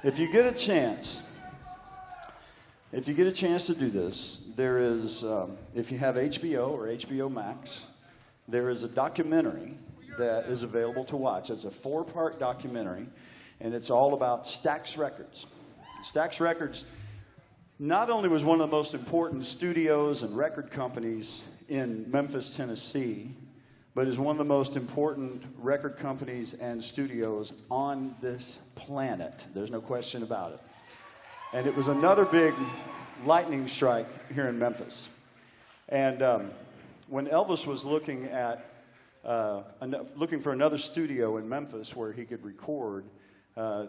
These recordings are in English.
If you get a chance, to do this, there is, if you have HBO or HBO Max, there is a documentary that is available to watch. It's a 4-part documentary, and it's all about Stax Records. Stax Records not only was one of the most important studios and record companies in Memphis, Tennessee, but is one of the most important record companies and studios on this planet. There's no question about it. And it was another big lightning strike here in Memphis. And when Elvis was looking for another studio in Memphis where he could record,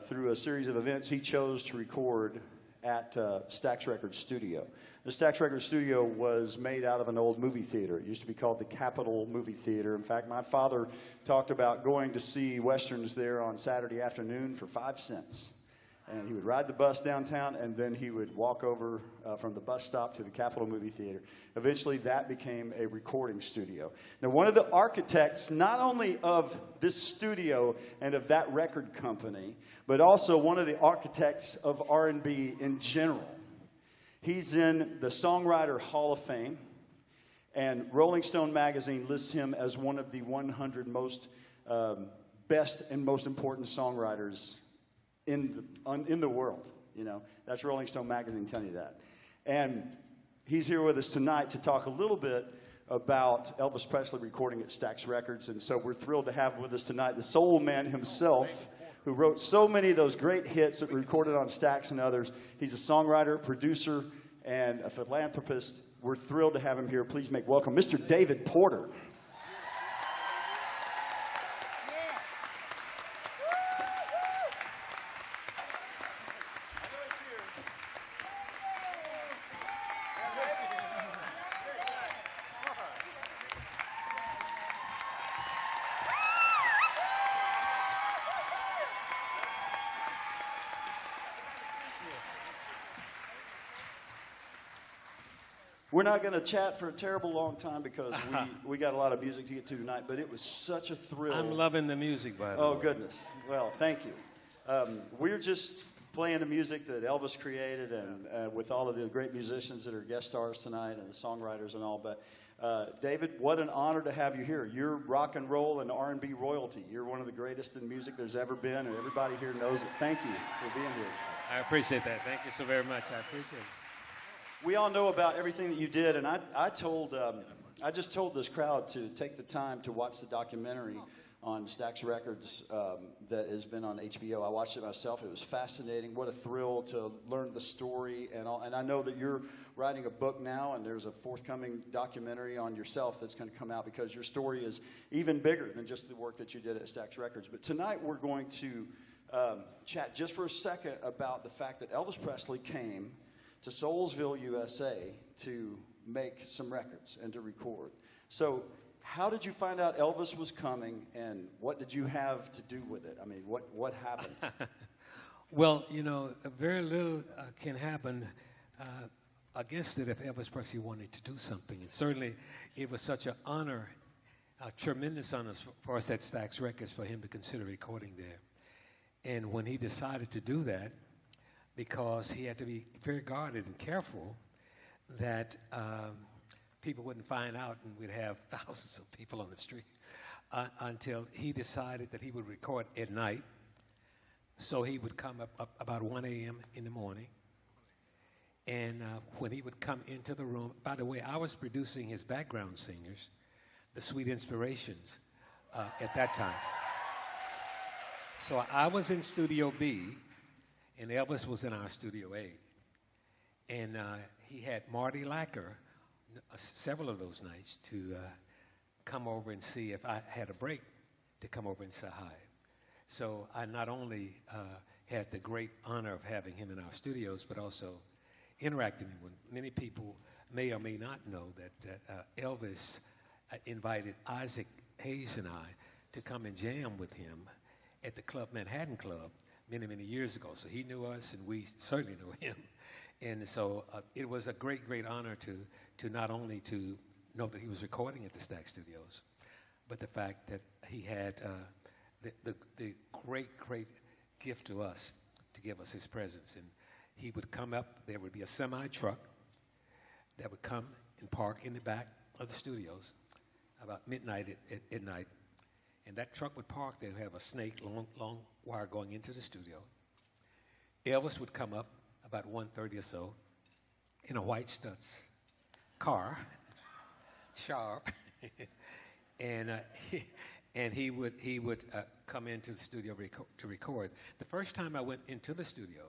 through a series of events, he chose to record at Stax Records Studio. The Stax Records Studio was made out of an old movie theater. It used to be called the Capitol Movie Theater. In fact, my father talked about going to see Westerns there on Saturday afternoon for 5 cents. And he would ride the bus downtown, and then he would walk over from the bus stop to the Capitol Movie Theater. Eventually, that became a recording studio. Now, one of the architects, not only of this studio and of that record company, but also one of the architects of R&B in general. He's in the Songwriter Hall of Fame, and Rolling Stone magazine lists him as one of the 100 most best and most important songwriters in the world. You know, that's Rolling Stone magazine telling you that. And he's here with us tonight to talk a little bit about Elvis Presley recording at Stax Records. And so we're thrilled to have with us tonight the soul man himself, who wrote so many of those great hits that were recorded on Stax and others. He's a songwriter, producer, and a philanthropist. We're thrilled to have him here. Please make welcome Mr. David Porter. We're not going to chat for a terrible long time because we got a lot of music to get to tonight, but it was such a thrill. I'm loving the music, by the way. Oh, goodness. Well, thank you. We're just playing the music that Elvis created, and with all of the great musicians that are guest stars tonight and the songwriters and all. But, David, what an honor to have you here. You're rock and roll and R&B royalty. You're one of the greatest in music there's ever been, and everybody here knows it. Thank you for being here. I appreciate that. Thank you so very much. I appreciate it. We all know about everything that you did, and I just told this crowd to take the time to watch the documentary on Stax Records that has been on HBO. I watched it myself. It was fascinating. What a thrill to learn the story and all. And I know that you're writing a book now, and there's a forthcoming documentary on yourself that's going to come out because your story is even bigger than just the work that you did at Stax Records. But tonight we're going to chat just for a second about the fact that Elvis Presley came to Soulsville, USA, to make some records and to record. So how did you find out Elvis was coming, and what did you have to do with it? I mean, what happened? Well, you know, very little can happen against it if Elvis Presley wanted to do something. And certainly it was such an honor, a tremendous honor for us at Stax Records for him to consider recording there. And when he decided to do that, because he had to be very guarded and careful that people wouldn't find out and we'd have thousands of people on the street until he decided that he would record at night. So he would come up about 1 a.m. in the morning. And when he would come into the room, by the way, I was producing his background singers, the Sweet Inspirations, at that time. So I was in Studio B, and Elvis was in our Studio A. And he had Marty Lacker several of those nights to come over and see if I had a break to come over and say hi. So I not only had the great honor of having him in our studios, but also interacting with many people may or may not know that Elvis invited Isaac Hayes and I to come and jam with him at the Club Manhattan Club many, many years ago. So he knew us, and we certainly knew him. And so it was a great, great honor to not only to know that he was recording at the Stax Studios, but the fact that he had the great gift to us to give us his presence. And he would come up, there would be a semi-truck that would come and park in the back of the studios about midnight at night. And that truck would park, they would have a snake, long wire going into the studio. Elvis would come up about 1:30 or so in a white Stutz car, sharp, and he would come into the studio to record. The first time I went into the studio,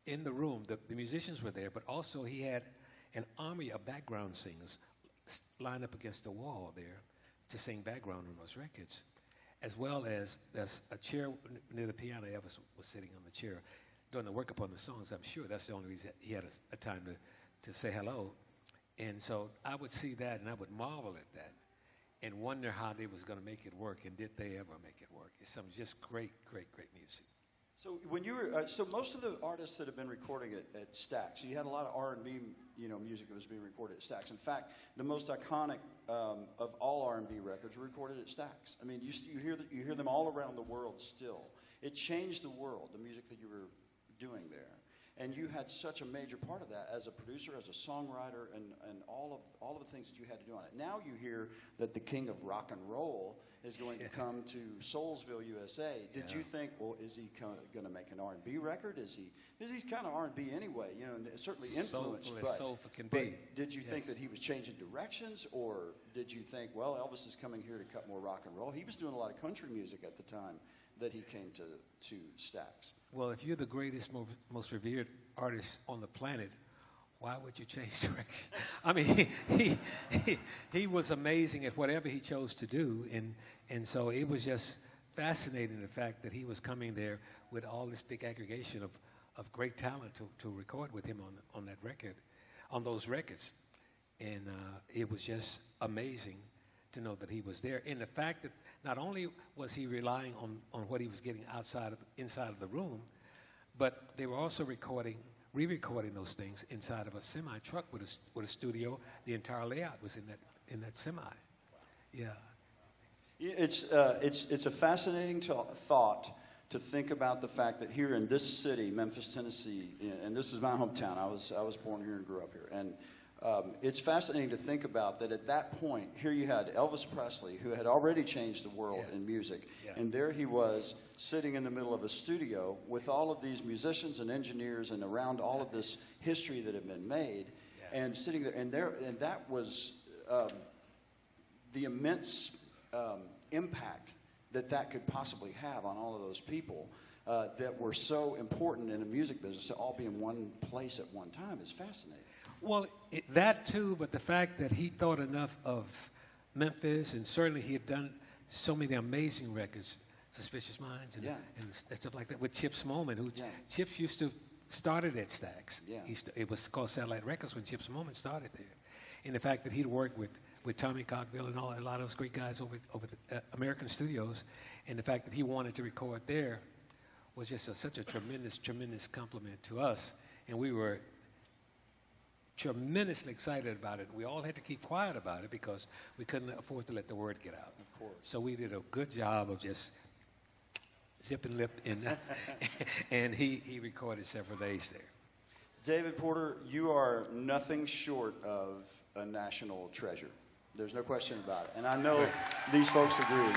in the room, the musicians were there, but also he had an army of background singers lined up against the wall there to sing background on those records, as well as there's a chair near the piano. Elvis was sitting on the chair doing the work upon the songs. I'm sure that's the only reason he had a time to say hello. And so I would see that, and I would marvel at that and wonder how they was going to make it work, and did they ever make it work? It's some just great music. So when you were, so most of the artists that have been recording at Stax, you had a lot of R&B, music that was being recorded at Stax. In fact, the most iconic of all R&B records were recorded at Stax. I mean, you hear them all around the world still. It changed the world, the music that you were doing there. And you had such a major part of that as a producer, as a songwriter, and all of the things that you had to do on it. Now you hear that the king of rock and roll is going to come to Soulsville, USA. Did you think, well, is he going to make an R&B record? He's kind of R&B anyway, certainly influenced. Soulful can be. Did you think that he was changing directions, or did you think, well, Elvis is coming here to cut more rock and roll? He was doing a lot of country music at the time that he came to Stax. Well, if you're the greatest, most revered artist on the planet, why would you change direction? I mean, he was amazing at whatever he chose to do, and so it was just fascinating, the fact that he was coming there with all this big aggregation of great talent to record with him on that record, on those records, and it was just amazing to know that he was there. And the fact that not only was he relying on what he was getting inside of the room, but they were also re-recording those things inside of a semi-truck with a studio. The entire layout was in that semi. Yeah. It's a fascinating thought to think about the fact that here in this city, Memphis, Tennessee, and this is my hometown. I was born here and grew up here, and it's fascinating to think about that at that point, here you had Elvis Presley, who had already changed the world in music, and there he was sitting in the middle of a studio with all of these musicians and engineers and around all of this history that had been made, and sitting there, and that was the immense impact that could possibly have on all of those people that were so important in the music business to all be in one place at one time is fascinating. Well, that too, but the fact that he thought enough of Memphis, and certainly he had done so many amazing records, Suspicious Minds and stuff like that, with Chips Moman, who Chips used to started at Stax. Yeah. It was called Satellite Records when Chips Moman started there. And the fact that he'd worked with Tommy Cockbill and a lot of those great guys over the American studios, and the fact that he wanted to record there was just such a tremendous compliment to us, and we were tremendously excited about it. We all had to keep quiet about it because we couldn't afford to let the word get out. Of course. So we did a good job of just zip and lip, and he recorded several days there. David Porter, you are nothing short of a national treasure. There's no question about it. And I know these folks agree.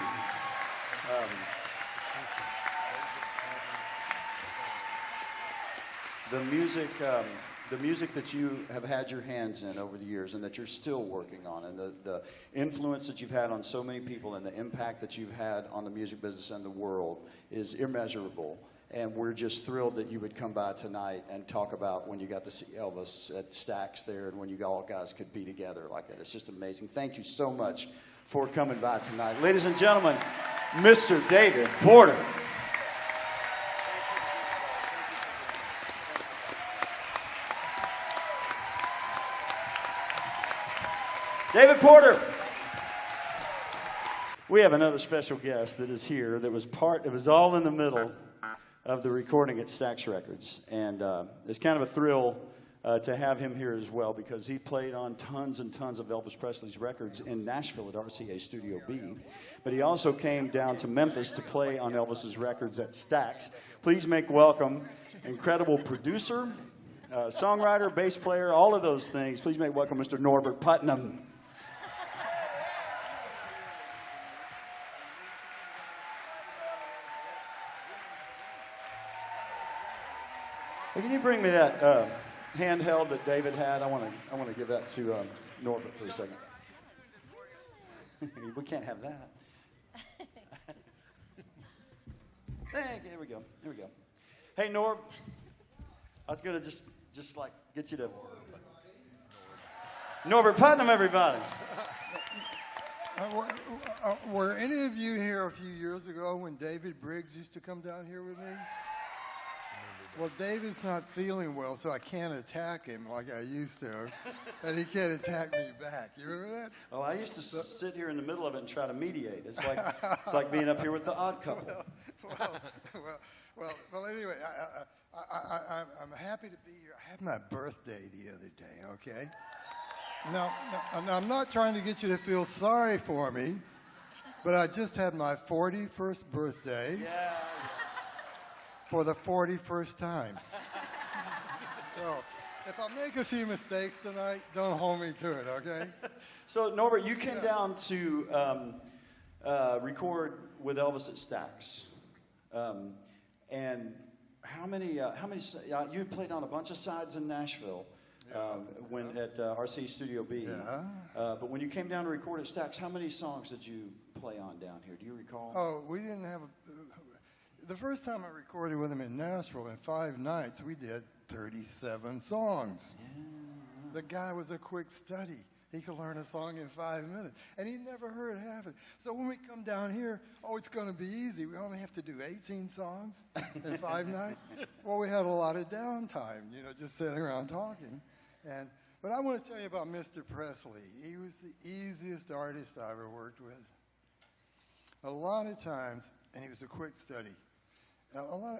The music that you have had your hands in over the years and that you're still working on, and the influence that you've had on so many people and the impact that you've had on the music business and the world is immeasurable. And we're just thrilled that you would come by tonight and talk about when you got to see Elvis at Stax there and when you all guys could be together like that. It's just amazing. Thank you so much for coming by tonight. Ladies and gentlemen, Mr. David Porter. David Porter. We have another special guest that is here that was all in the middle of the recording at Stax Records. And it's kind of a thrill to have him here as well, because he played on tons and tons of Elvis Presley's records in Nashville at RCA Studio B. But he also came down to Memphis to play on Elvis's records at Stax. Please make welcome incredible producer, songwriter, bass player, all of those things. Please make welcome Mr. Norbert Putnam. Hey, can you bring me that handheld that David had? I want to give that to Norbert for a second. We can't have that. Hey, here we go. Here we go. Hey, Norb. I was gonna just like get you to Norbert Putnam, everybody. Were any of you here a few years ago when David Briggs used to come down here with me? Well, David's not feeling well, so I can't attack him like I used to, and he can't attack me back. You remember that? Oh, I used to sit here in the middle of it and try to mediate. It's like being up here with the Odd Couple. Well. Anyway, I'm happy to be here. I had my birthday the other day. Okay. Now, I'm not trying to get you to feel sorry for me, but I just had my 41st birthday. Yeah. For the 41st time. So, if I make a few mistakes tonight, don't hold me to it, okay? So, Norbert, you came down to record with Elvis at Stax. And how many, you had played on a bunch of sides in Nashville when at RC Studio B. Yeah. But when you came down to record at Stax, how many songs did you play on down here? Do you recall? Oh, we didn't have the first time I recorded with him in Nashville in 5 nights, we did 37 songs. Yeah. The guy was a quick study. He could learn a song in 5 minutes. And he never heard half it. So when we come down here, it's going to be easy. We only have to do 18 songs in 5 nights. Well, we had a lot of downtime, just sitting around talking. But I want to tell you about Mr. Presley. He was the easiest artist I ever worked with. A lot of times, and he was a quick study.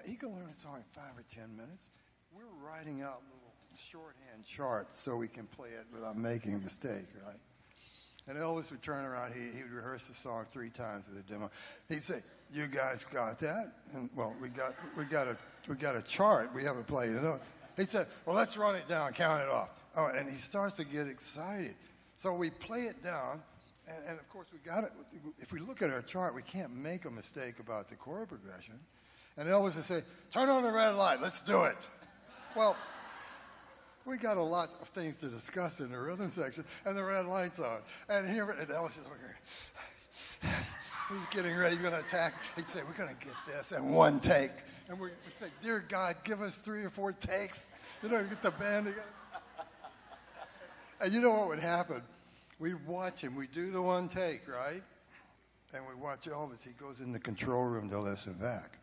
He could learn a song in 5 or 10 minutes. We're writing out little shorthand charts so we can play it without making a mistake, right? And Elvis would turn around. He would rehearse the song 3 times with a demo. He'd say, "You guys got that?" And well, we got a chart. We haven't played it. He said, "Well, let's run it down, count it off." Oh, and he starts to get excited. So we play it down, and of course we got it. If we look at our chart, we can't make a mistake about the chord progression. And Elvis would say, "Turn on the red light, let's do it." Well, we got a lot of things to discuss in the rhythm section, and the red light's on. And Elvis is looking, he's getting ready, he's going to attack. He'd say, "We're going to get this in 1 take." And we say, "Dear God, give us 3 or 4 takes, to get the band together." And you know what would happen? We'd watch him. We'd do the 1 take, right? And we watch Elvis. He goes in the control room to listen back.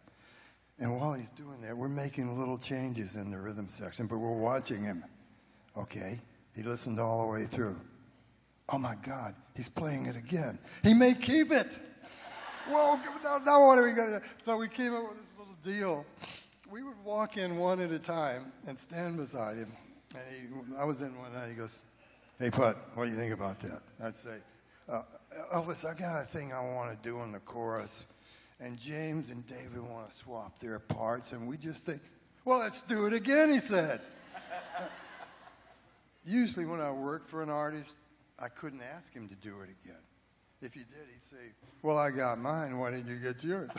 And while he's doing that, we're making little changes in the rhythm section, but we're watching him. Okay, he listened all the way through. Oh, my God, he's playing it again. He may keep it. Whoa, now what are we going to do? So we came up with this little deal. We would walk in one at a time and stand beside him. And I was in one night, he goes, "Hey, Put, what do you think about that?" I'd say, "Elvis, I got a thing I want to do in the chorus. And James and David want to swap their parts, and we just think, well, let's do it again," he said. Usually when I worked for an artist, I couldn't ask him to do it again. If you did, he'd say, "Well, I got mine, why didn't you get yours?"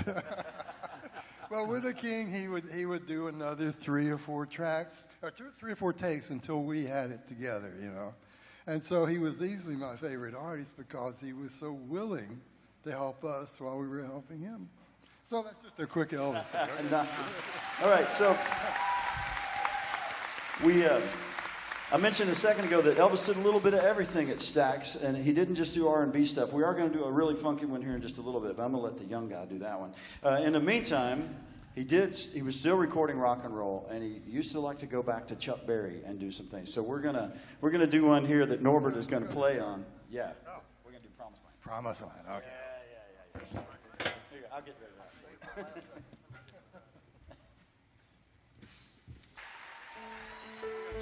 Well, with the King, he would do another 3 or 4 tracks, or 3 or 4 takes until we had it together, And so he was easily my favorite artist because he was so willing to help us while we were helping him. So that's just a quick Elvis thing. All right, so I mentioned a second ago that Elvis did a little bit of everything at Stax, and he didn't just do R&B stuff. We are going to do a really funky one here in just a little bit, but I'm going to let the young guy do that one. In the meantime, he was still recording rock and roll, and he used to like to go back to Chuck Berry and do some things. So we're gonna do one here that Norbert is going to play on. Yeah, we're going to do Promised Land. Promised Land, okay. Yeah. Here you go. I'll get rid of that.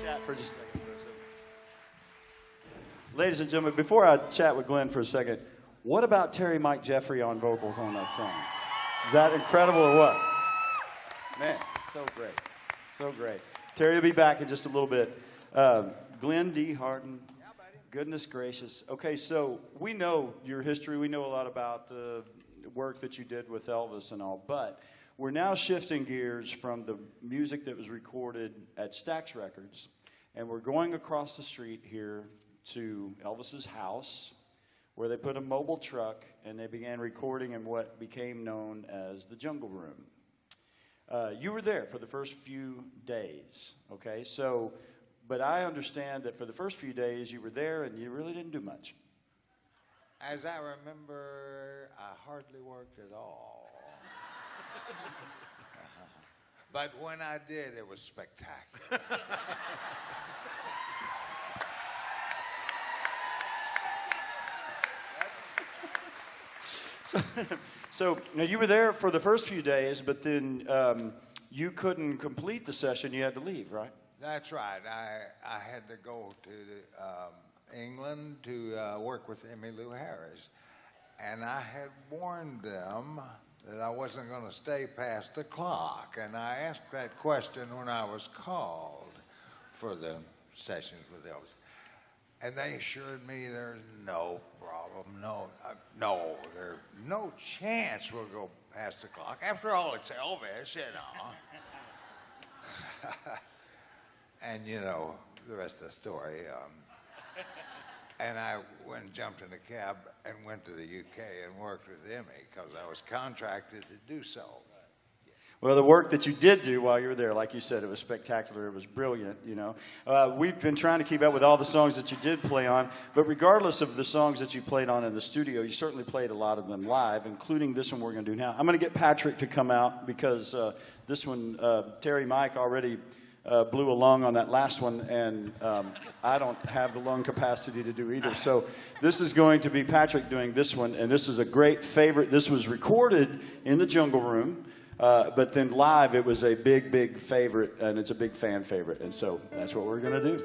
Chat for just a second. Ladies and gentlemen, before I chat with Glenn for a second, what about Terry Mike Jeffrey on vocals on that song? Is that incredible or what? Man, so great. So great. Terry will be back in just a little bit. Glenn D. Harden, goodness gracious. Okay, so we know your history. We know a lot about the work that you did with Elvis and all, but we're now shifting gears from the music that was recorded at Stax Records, and we're going across the street here to Elvis's house, where they put a mobile truck and they began recording in what became known as the Jungle Room. You were there for the first few days, okay? So, but I understand that for the first few days you were there and you really didn't do much. As I remember, I hardly worked at all. But when I did, it was spectacular. So now you were there for the first few days, but then you couldn't complete the session. You had to leave, right? That's right. I had to go to England to work with Emmylou Harris. And I had warned them that I wasn't going to stay past the clock. And I asked that question when I was called for the sessions with Elvis. And they assured me there's no problem, no, there's no chance we'll go past the clock. After all, it's Elvis, you know. And, you know, the rest of the story. And I went and jumped in a cab and went to the UK and worked with Emmy because I was contracted to do so. Well, the work that you did do while you were there, like you said, it was spectacular. It was brilliant, you know. We've been trying to keep up with all the songs that you did play on, but regardless of the songs that you played on in the studio, you certainly played a lot of them live, including this one we're going to do now. I'm going to get Patrick to come out because this one, Terry Mike already blew a lung on that last one, and I don't have the lung capacity to do either. So this is going to be Patrick doing this one, and this is a great favorite. This was recorded in the Jungle Room. But then live, it was a big, big favorite, and it's a big fan favorite. And so that's what we're going to do.